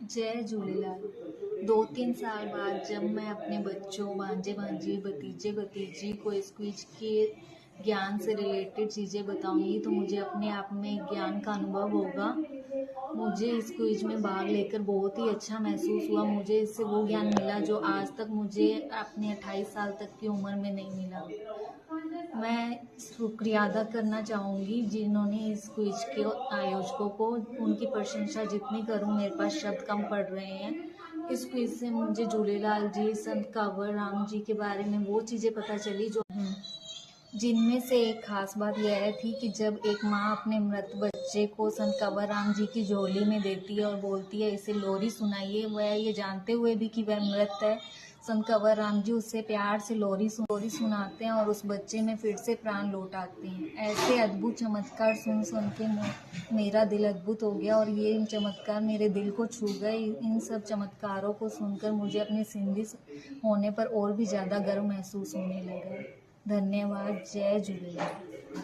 जय झूलेलाल। 2-3 साल बाद जब मैं अपने बच्चों, भांजे भांजी, भतीजे भतीजी को इस क्विज के ज्ञान से रिलेटेड चीज़ें बताऊंगी तो मुझे अपने आप में ज्ञान का अनुभव होगा। मुझे इस क्विज में भाग लेकर बहुत ही अच्छा महसूस हुआ। मुझे इससे वो ज्ञान मिला जो आज तक मुझे अपने 28 साल तक की उम्र में नहीं मिला। मैं शुक्रिया अदा करना चाहूँगी जिन्होंने इस क्विज के आयोजकों को। उनकी प्रशंसा जितनी करूँ मेरे पास शब्द कम पड़ रहे हैं। इस क्विज से मुझे झूलेलाल जी, संत कांवर राम जी के बारे में वो चीज़ें पता चली जो जिनमें से एक खास बात यह थी कि जब एक माँ अपने मृत बच्चे को संत कंवर राम जी की झोली में देती है और बोलती है इसे लोरी सुनाइए, वह ये जानते हुए भी कि वह मृत है, संत कंवर राम जी उससे प्यार से लोरी सुनाते हैं और उस बच्चे में फिर से प्राण लौट आते हैं। ऐसे अद्भुत चमत्कार सुन सुन के मेरा दिल अद्भुत हो गया और ये चमत्कार मेरे दिल को छू गए। इन सब चमत्कारों को सुनकर मुझे अपने सिंधी होने पर और भी ज़्यादा गर्व महसूस होने लगा। धन्यवाद। जय झूलेलाल।